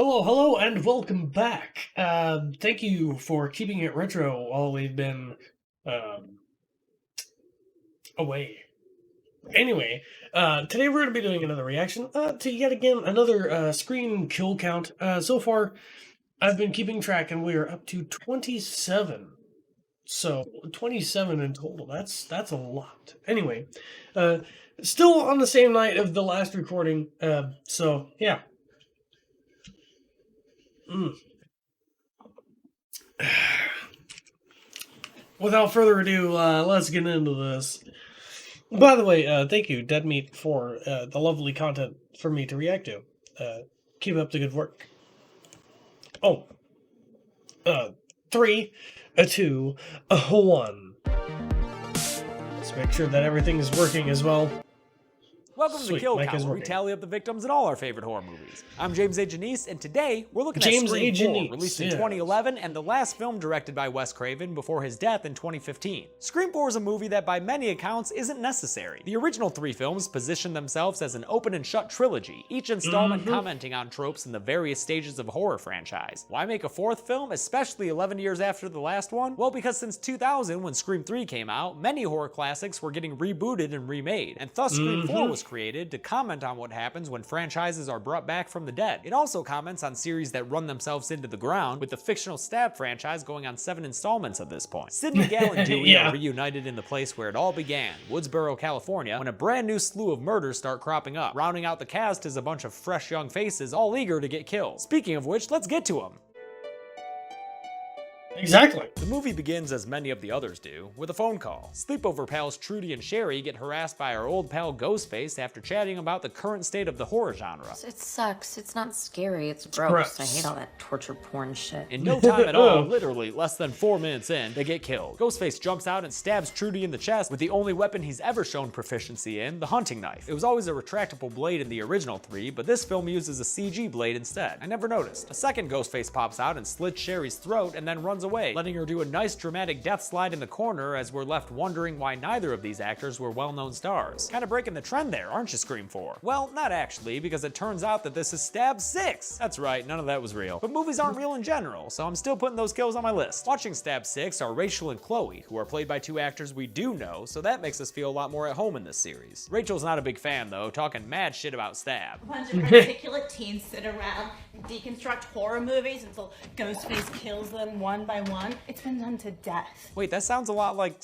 Hello, and welcome back. Thank you for keeping it retro while we've been um, away. Anyway, today we're going to be doing another reaction to yet again another screen kill count. So far, I've been keeping track, and we are up to 27. So 27 in total. That's a lot. Anyway, uh, still on the same night of the last recording. So yeah. Mm. Without further ado, let's get into this. By the way, thank you, Dead Meat, for the lovely content for me to react to. Keep up the good work. Oh, 3, 2, 1. Let's make sure that everything is working as well. Welcome to the Kill Count, where we working. tally up the victims in all our favorite horror movies. I'm James A. Janice, and today we're looking James at Scream A. 4, Janice, released in yes. 2011, and the last film directed by Wes Craven before his death in 2015. Scream 4 is a movie that by many accounts isn't necessary. The original 3 films position themselves as an open and shut trilogy, each installment commenting on tropes in the various stages of a horror franchise. Why make a 4th film, especially 11 years after the last one? Well, because since 2000, when Scream 3 came out, many horror classics were getting rebooted and remade, and thus Scream 4 was created to comment on what happens when franchises are brought back from the dead. It also comments on series that run themselves into the ground, with the fictional Stab franchise going on 7 installments at this point. Sidney, Gale, and Dewey are reunited in the place where it all began, Woodsboro, California, when a brand new slew of murders start cropping up. Rounding out the cast is a bunch of fresh young faces, all eager to get killed. Speaking of which, let's get to them. Exactly. The movie begins as many of the others do, with a phone call. Sleepover pals Trudy and Sherry get harassed by our old pal Ghostface after chatting about the current state of the horror genre. It sucks. It's not scary. It's gross. I hate all that torture porn shit. In no time at all, literally less than 4 minutes in, they get killed. Ghostface jumps out and stabs Trudy in the chest with the only weapon he's ever shown proficiency in, the hunting knife. It was always a retractable blade in the original 3, but this film uses a CG blade instead. I never noticed. A second Ghostface pops out and slits Sherry's throat and then runs away, letting her do a nice dramatic death slide in the corner as we're left wondering why neither of these actors were well-known stars. Kinda breaking the trend there, aren't you, Scream 4? Well, not actually, because it turns out that this is Stab 6. That's right, none of that was real. But movies aren't real in general, so I'm still putting those kills on my list. Watching Stab 6 are Rachel and Chloe, who are played by 2 actors we do know, so that makes us feel a lot more at home in this series. Rachel's not a big fan, though, talking mad shit about Stab. A bunch of articulate teens sit around and deconstruct horror movies until Ghostface kills them one by one. It's been done to death. Wait, that sounds a lot like...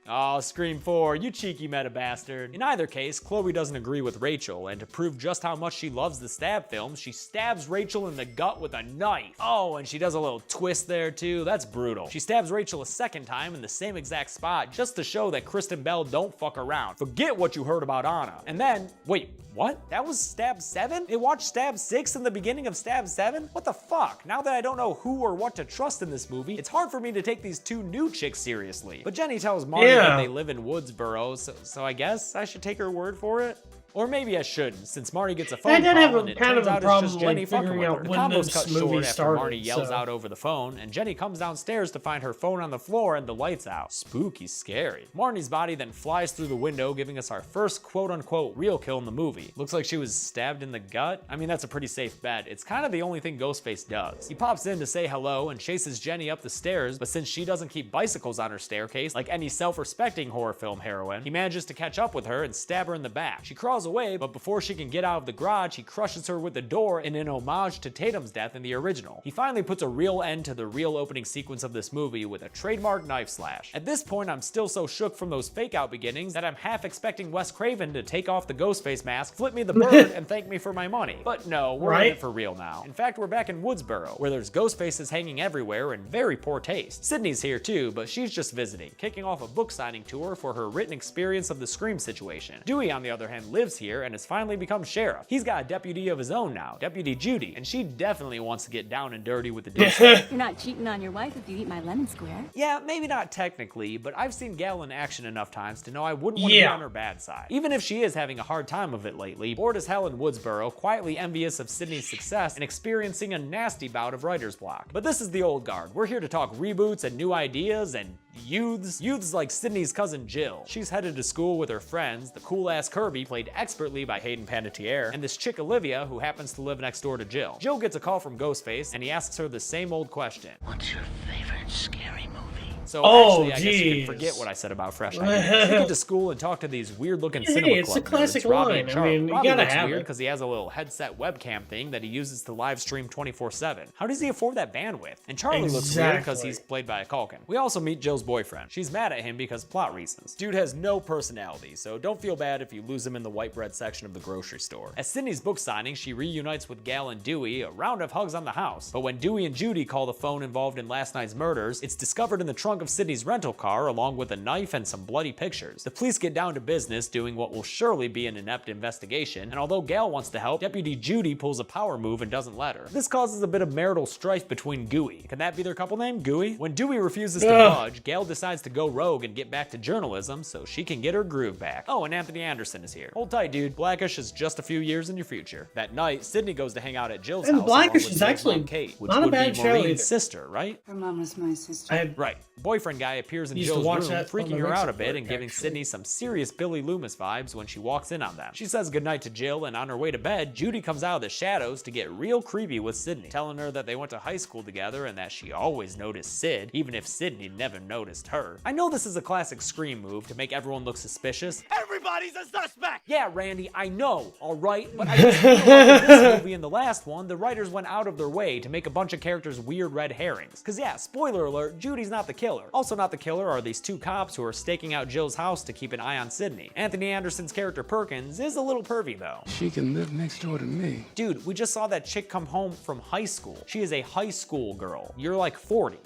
Oh, Scream 4, you cheeky meta bastard. In either case, Chloe doesn't agree with Rachel, and to prove just how much she loves the Stab films, she stabs Rachel in the gut with a knife. Oh, and she does a little twist there too, that's brutal. She stabs Rachel a second time in the same exact spot, just to show that Kristen Bell don't fuck around. Forget what you heard about Anna. And then, wait, what? That was Stab 7? They watched Stab 6 in the beginning of Stab 7? What the fuck? Now that I don't know who or what to trust in this movie, it's hard for me to take these 2 new chicks seriously. But Jenny tells Marty that they live in Woodsboro, so I guess I should take her word for it? Or maybe I shouldn't, since Marty gets a phone call and it turns out it's just Jenny fucking with her. The combo's cut short after Marty yells out over the phone, and Jenny comes downstairs to find her phone on the floor and the lights out. Spooky scary. Marty's body then flies through the window, giving us our first quote-unquote real kill in the movie. Looks like she was stabbed in the gut? I mean, that's a pretty safe bet. It's kind of the only thing Ghostface does. He pops in to say hello and chases Jenny up the stairs, but since she doesn't keep bicycles on her staircase, like any self-respecting horror film heroine, he manages to catch up with her and stab her in the back. She crawls away, but before she can get out of the garage, he crushes her with the door in an homage to Tatum's death in the original. He finally puts a real end to the real opening sequence of this movie with a trademark knife slash. At this point, I'm still so shook from those fake-out beginnings that I'm half expecting Wes Craven to take off the Ghostface mask, flip me the bird, and thank me for my money. But no, we're in it for real now. In fact, we're back in Woodsboro, where there's Ghostfaces hanging everywhere in very poor taste. Sydney's here too, but she's just visiting, kicking off a book signing tour for her written experience of the Scream situation. Dewey, on the other hand, lives here and has finally become sheriff. He's got a deputy of his own now, Deputy Judy, and she definitely wants to get down and dirty with the douchebag. You're not cheating on your wife if you eat my lemon square. Yeah, maybe not technically, but I've seen Gal in action enough times to know I wouldn't want to be on her bad side. Even if she is having a hard time of it lately, bored as hell in Woodsboro, quietly envious of Sydney's success and experiencing a nasty bout of writer's block. But this is the old guard. We're here to talk reboots and new ideas, and Youths like Sydney's cousin Jill. She's headed to school with her friends, the cool-ass Kirby, played expertly by Hayden Panettiere, and this chick Olivia, who happens to live next door to Jill. Jill gets a call from Ghostface, and he asks her the same old question. What's your favorite scary movie? So actually, I guess you can forget what I said about Fresh Ideas. She get to school and talk to these weird-looking cinema it's club a classic nerds, Robbie line. and Charlie. I mean, you Robbie gotta looks have weird it. because he has a little headset webcam thing that he uses to live stream 24/7. How does he afford that bandwidth? And Charlie looks weird because he's played by a Culkin. We also meet Jill's boyfriend. She's mad at him because plot reasons. Dude has no personality, so don't feel bad if you lose him in the white bread section of the grocery store. At Sydney's book signing, she reunites with Gal and Dewey, a round of hugs on the house. But when Dewey and Judy call the phone involved in last night's murders, it's discovered in the trunk of Sydney's rental car along with a knife and some bloody pictures. The police get down to business doing what will surely be an inept investigation, and although Gal wants to help, Deputy Judy pulls a power move and doesn't let her. This causes a bit of marital strife between Gooey. Can that be their couple name, Gooey? When Dewey refuses to budge, Gal decides to go rogue and get back to journalism so she can get her groove back. Oh, and Anthony Anderson is here. Hold tight, dude. Blackish is just a few years in your future. That night, Sydney goes to hang out at Jill's house. And Blackish is actually Kate, which not a would bad be show Maureen's either. sister, right? Her mom was my sister. Right. Boyfriend guy appears in Used to Jill's watch room, that on freaking the her out a Rex bit Report, and giving actually. Sydney some serious Billy Loomis vibes when she walks in on them. She says goodnight to Jill, and on her way to bed, Judy comes out of the shadows to get real creepy with Sydney, telling her that they went to high school together and that she always noticed Sid, even if Sydney never noticed her. I know this is a classic Scream move to make everyone look suspicious. Everybody's a suspect! Yeah, Randy, I know, alright? But I just feel like in this movie and the last one, the writers went out of their way to make a bunch of characters weird red herrings. Cause yeah, spoiler alert, Judy's not the killer. Also not the killer are these two cops who are staking out Jill's house to keep an eye on Sydney. Anthony Anderson's character Perkins is a little pervy though. She can live next door to me. Dude, we just saw that chick come home from high school. She is a high school girl. You're like 40.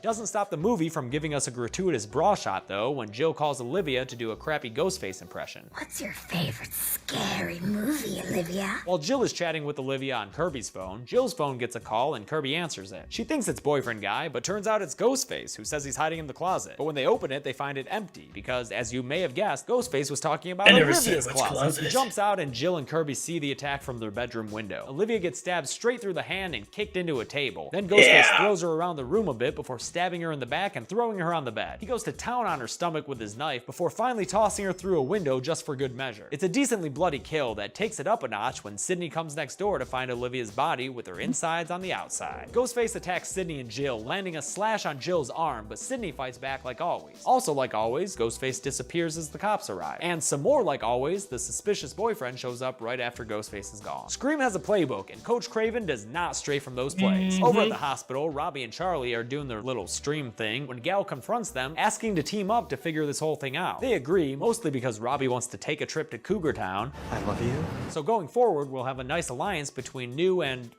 Doesn't stop the movie from giving us a gratuitous bra shot though when Jill calls Olivia to do a crappy Ghostface impression. What's your favorite scary movie, Olivia? While Jill is chatting with Olivia on Kirby's phone, Jill's phone gets a call and Kirby answers it. She thinks it's boyfriend guy, but turns out it's Ghostface who says he's hiding in the closet. But when they open it, they find it empty because, as you may have guessed, Ghostface was talking about Olivia's closet. He jumps out and Jill and Kirby see the attack from their bedroom window. Olivia gets stabbed straight through the hand and kicked into a table. Then Ghostface throws her around the room a bit before stabbing her in the back and throwing her on the bed. He goes to town on her stomach with his knife before finally tossing her through a window just for good measure. It's a decently bloody kill that takes it up a notch when Sydney comes next door to find Olivia's body with her insides on the outside. Ghostface attacks Sydney and Jill, landing a slash on Jill's arm, but Sydney fights back like always. Also like always, Ghostface disappears as the cops arrive. And some more like always, the suspicious boyfriend shows up right after Ghostface is gone. Scream has a playbook, and Coach Craven does not stray from those plays. Over at the hospital, Robbie and Charlie are doing their little stream thing when Gal confronts them, asking to team up to figure this whole thing out. They agree, mostly because Robbie wants to take a trip to Cougar Town. I love you. So going forward, we'll have a nice alliance between new and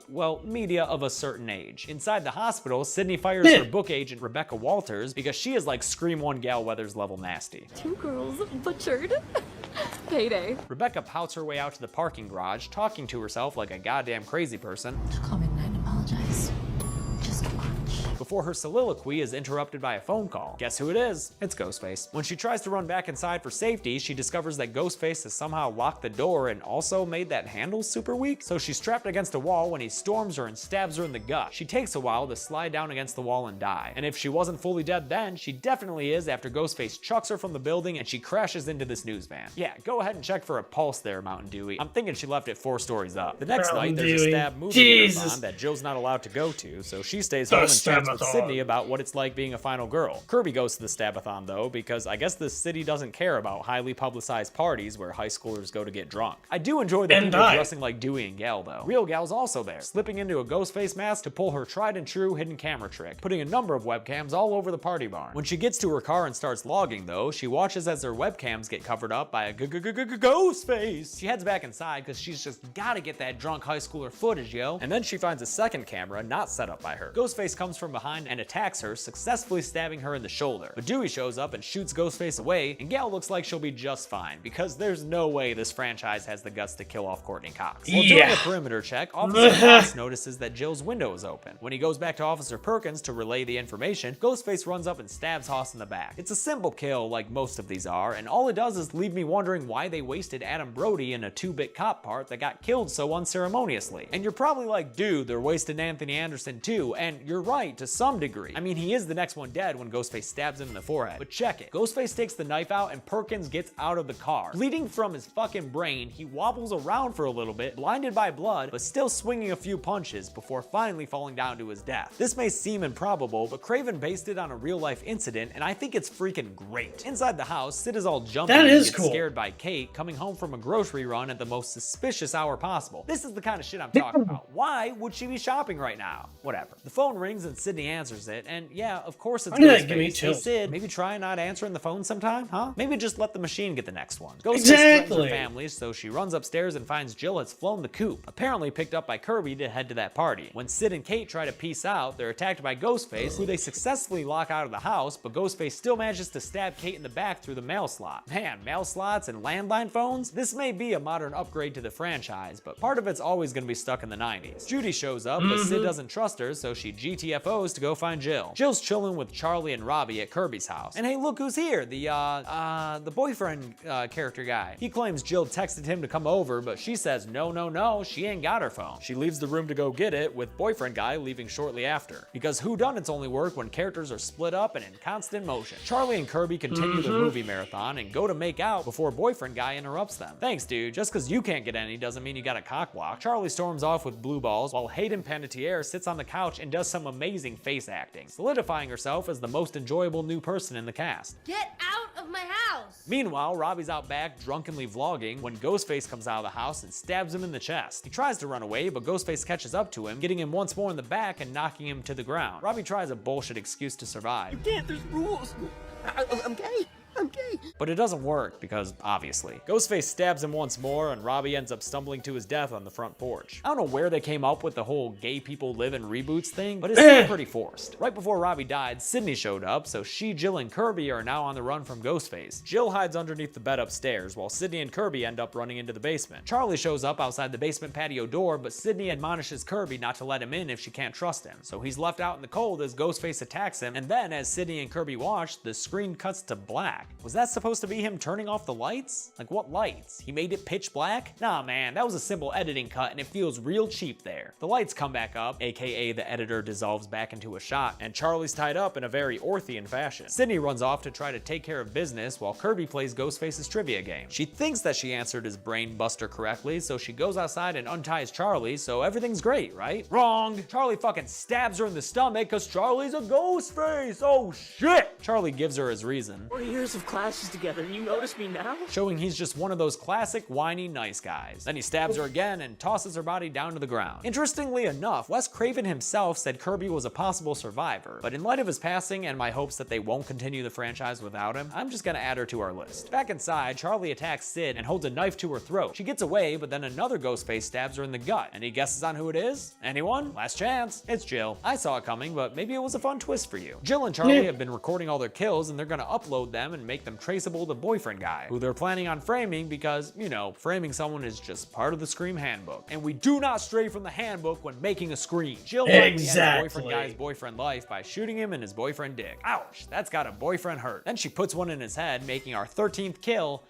well, media of a certain age. Inside the hospital, Sydney fires her book agent Rebecca Walters because she is like Scream 1 Gal Weathers level nasty. 2 girls butchered. Payday. Rebecca pouts her way out to the parking garage, talking to herself like a goddamn crazy person. Call me tonight and apologize. Just watch. Before her soliloquy is interrupted by a phone call. Guess who it is? It's Ghostface. When she tries to run back inside for safety, she discovers that Ghostface has somehow locked the door and also made that handle super weak, so she's trapped against a wall when he storms her and stabs her in the gut. She takes a while to slide down against the wall and die. And if she wasn't fully dead then, she definitely is after Ghostface chucks her from the building and she crashes into this news van. Yeah, go ahead and check for a pulse there, Mountain Dewey. I'm thinking she left it 4 stories up. The next night, there's a stab movie marathon that Jill's not allowed to go to, so she stays home and chats with Sydney about what it's like being a final girl. Kirby goes to the Stabathon though, because I guess this city doesn't care about highly publicized parties where high schoolers go to get drunk. I do enjoy the people dressing like Dewey and Gal though. Real Gal's also there, slipping into a Ghostface mask to pull her tried and true hidden camera trick, putting a number of webcams all over the party barn. When she gets to her car and starts logging though, she watches as her webcams get covered up by a Ghostface. She heads back inside because she's just gotta get that drunk high schooler footage, yo. And then she finds a second camera not set up by her. Ghostface comes from behind and attacks her, successfully stabbing her in the shoulder. But Dewey shows up and shoots Ghostface away, and Gal looks like she'll be just fine, because there's no way this franchise has the guts to kill off Courtney Cox. While doing a perimeter check, Officer Cox notices that Jill's window is open. When he goes back to Officer Perkins to relay the information, Ghostface runs up and stabs Hoss in the back. It's a simple kill, like most of these are, and all it does is leave me wondering why they wasted Adam Brody in a 2-bit cop part that got killed so unceremoniously. And you're probably like, dude, they're wasting Anthony Anderson too, and you're right to some degree. I mean, he is the next one dead when Ghostface stabs him in the forehead. But check it. Ghostface takes the knife out and Perkins gets out of the car. Bleeding from his fucking brain, he wobbles around for a little bit, blinded by blood, but still swinging a few punches before finally falling down to his death. This may seem improbable, but Craven based it on a real-life incident, and I think it's freaking great. Inside the house, Sid is all jumpy and gets scared by Kate coming home from a grocery run at the most suspicious hour possible. This is the kind of shit I'm talking about. Why would she be shopping right now? Whatever. The phone rings and Sydney answers it, and yeah, of course it's Ghostface. Hey Sid, maybe try not answering the phone sometime, huh? Maybe just let the machine get the next one. Ghostface threatens her family, so she runs upstairs and finds Jill has flown the coop, apparently picked up by Kirby to head to that party. When Sid and Kate try to peace out, they're attacked by Ghostface, who they successfully lock out of the house, but Ghostface still manages to stab Kate in the back through the mail slot. Man, mail slots and landline phones? This may be a modern upgrade to the franchise, but part of it's always gonna be stuck in the 90s. Judy shows up, but Sid doesn't trust her, so she GTFOs to go find Jill. Jill's chilling with Charlie and Robbie at Kirby's house. And hey, look who's here, the boyfriend character guy. He claims Jill texted him to come over, but she says no, she ain't got her phone. She leaves the room to go get it, with boyfriend guy leaving shortly after. Because whodunits only work when characters are split up and in constant motion. Charlie and Kirby continue the movie marathon and go to make out before boyfriend guy interrupts them. Thanks, dude. Just because you can't get any doesn't mean you got a cock block. Charlie storms off with blue balls while Hayden Panettiere sits on the couch and does some amazing face acting, solidifying herself as the most enjoyable new person in the cast. Get out of my house! Meanwhile, Robbie's out back drunkenly vlogging when Ghostface comes out of the house and stabs him in the chest. He tries to run away, but Ghostface catches up to him, getting him once more in the back and knocking him to the ground. Robbie tries a bullshit excuse to survive. You can't, there's rules. I'm gay. I'm gay. But it doesn't work because, obviously. Ghostface stabs him once more and Robbie ends up stumbling to his death on the front porch. I don't know where they came up with the whole gay people live in reboots thing, but it's still pretty forced. Right before Robbie died, Sydney showed up, so she, Jill, and Kirby are now on the run from Ghostface. Jill hides underneath the bed upstairs, while Sydney and Kirby end up running into the basement. Charlie shows up outside the basement patio door, but Sydney admonishes Kirby not to let him in if she can't trust him. So he's left out in the cold as Ghostface attacks him, and then as Sydney and Kirby watch, the screen cuts to black. Was that supposed to be him turning off the lights? Like what lights? He made it pitch black? Nah man, that was a simple editing cut and it feels real cheap there. The lights come back up, aka the editor dissolves back into a shot, and Charlie's tied up in a very Orthian fashion. Sydney runs off to try to take care of business while Kirby plays Ghostface's trivia game. She thinks that she answered his brain buster correctly, so she goes outside and unties Charlie, so everything's great, right? Wrong! Charlie fucking stabs her in the stomach because Charlie's a Ghostface! Oh shit! Charlie gives her his reason. 4 years of classes together, and you notice me now? Showing he's just one of those classic whiny nice guys. Then he stabs her again and tosses her body down to the ground. Interestingly enough, Wes Craven himself said Kirby was a possible survivor, but in light of his passing and my hopes that they won't continue the franchise without him, I'm just gonna add her to our list. Back inside, Charlie attacks Sid and holds a knife to her throat. She gets away, but then another Ghostface stabs her in the gut. Any guesses on who it is? Anyone? Last chance. It's Jill. I saw it coming, but maybe it was a fun twist for you. Jill and Charlie have been recording all their kills, and they're gonna upload them and make them traceable to boyfriend guy, who they're planning on framing because, you know, framing someone is just part of the Scream handbook. And we do not stray from the handbook when making a Scream. Jill likely ends boyfriend guy's boyfriend life by shooting him in his boyfriend dick. Ouch, that's got a boyfriend hurt. Then she puts one in his head, making our 13th kill.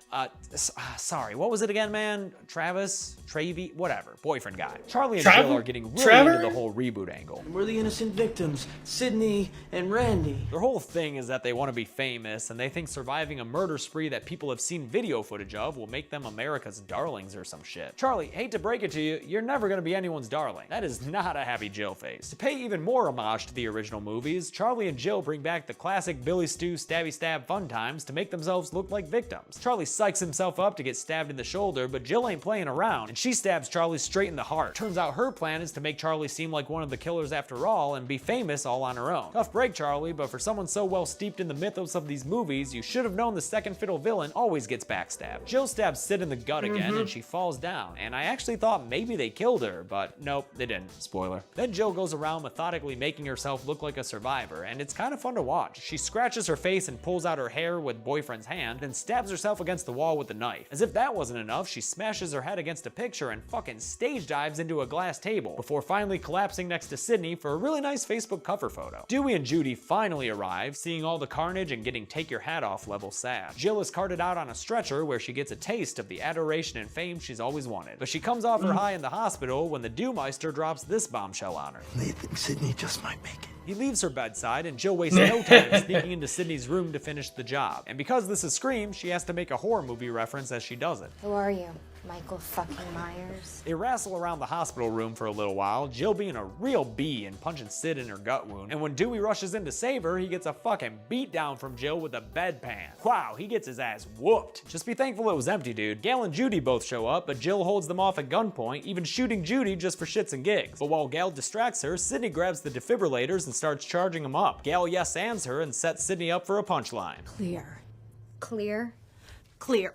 Sorry, what was it again, man? Travis? Travy? Whatever. Boyfriend guy. Charlie and Jill are getting really into the whole reboot angle. We're the innocent victims, Sydney and Randy. Their whole thing is that they want to be famous, and they think surviving a murder spree that people have seen video footage of will make them America's darlings or some shit. Charlie, hate to break it to you, you're never gonna be anyone's darling. That is not a happy Jill face. To pay even more homage to the original movies, Charlie and Jill bring back the classic Billy Stu stabby stab fun times to make themselves look like victims. Charlie psychs himself up to get stabbed in the shoulder, but Jill ain't playing around, and she stabs Charlie straight in the heart. Turns out her plan is to make Charlie seem like one of the killers after all and be famous all on her own. Tough break, Charlie, but for someone so well steeped in the mythos of these movies, you should have known the second fiddle villain always gets backstabbed. Jill stabs Sid in the gut again, and she falls down, and I actually thought maybe they killed her, but nope, they didn't. Spoiler. Then Jill goes around methodically making herself look like a survivor, and it's kind of fun to watch. She scratches her face and pulls out her hair with boyfriend's hand, then stabs herself against the wall with the knife. As if that wasn't enough, she smashes her head against a picture and fucking stage dives into a glass table, before finally collapsing next to Sydney for a really nice Facebook cover photo. Dewey and Judy finally arrive, seeing all the carnage and getting take your hat off level sad. Jill is carted out on a stretcher where she gets a taste of the adoration and fame she's always wanted. But she comes off her high in the hospital when the Dewmeister drops this bombshell on her. They think Sydney just might make it. He leaves her bedside, and Jill wastes no time sneaking into Sydney's room to finish the job. And because this is Scream, she has to make a horror movie reference as she does it. Who are you? Michael fucking Myers? They wrestle around the hospital room for a little while, Jill being a real bee and punching Sid in her gut wound. And when Dewey rushes in to save her, he gets a fucking beatdown from Jill with a bedpan. Wow, he gets his ass whooped. Just be thankful it was empty, dude. Gail and Judy both show up, but Jill holds them off at gunpoint, even shooting Judy just for shits and gigs. But while Gail distracts her, Sydney grabs the defibrillators and starts charging them up. Gail yes-ands her and sets Sydney up for a punchline. Clear. Clear? Clear.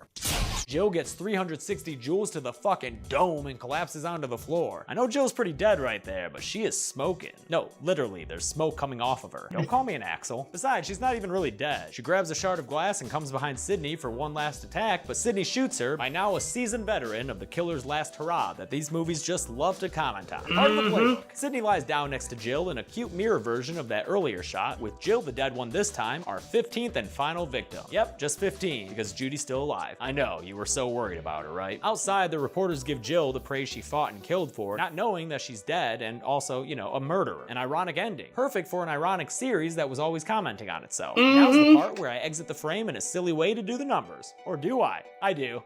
Jill gets 360 joules to the fucking dome and collapses onto the floor. I know Jill's pretty dead right there, but she is smoking. No, literally, there's smoke coming off of her. Don't call me an Axel. Besides, she's not even really dead. She grabs a shard of glass and comes behind Sydney for one last attack, but Sydney shoots her, by now a seasoned veteran of the killer's last hurrah that these movies just love to comment on. Part of the playbook. Sydney lies down next to Jill in a cute mirror version of that earlier shot, with Jill, the dead one this time, our 15th and final victim. Yep, just 15, because Judy's still alive. I know, you were so worried about her, right? Outside, the reporters give Jill the praise she fought and killed for, not knowing that she's dead and also, you know, a murderer. An ironic ending. Perfect for an ironic series that was always commenting on itself. Now's the part where I exit the frame in a silly way to do the numbers. Or do I? I do.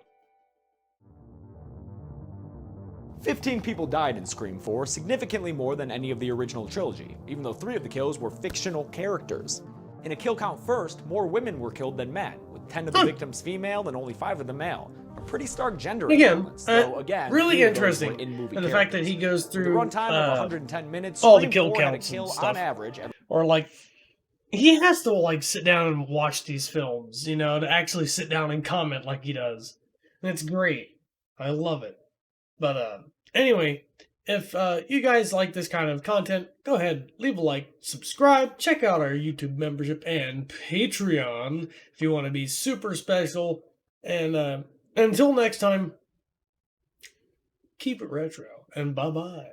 15 people died in Scream 4, significantly more than any of the original trilogy, even though 3 of the kills were fictional characters. In a kill count first, more women were killed than men, with 10 of the victims female and only 5 of them male. A pretty stark gender imbalance. So again, really interesting. And the fact that he goes through the runtime of 110 minutes, all the kill Scream 4 had a counts kill and stuff. on average. Or like, he has to like sit down and watch these films, you know, to actually sit down and comment like he does. And it's great. I love it. But anyway, if you guys like this kind of content, go ahead, leave a like, subscribe, check out our YouTube membership and Patreon if you want to be super special. And until next time, keep it retro, and bye-bye.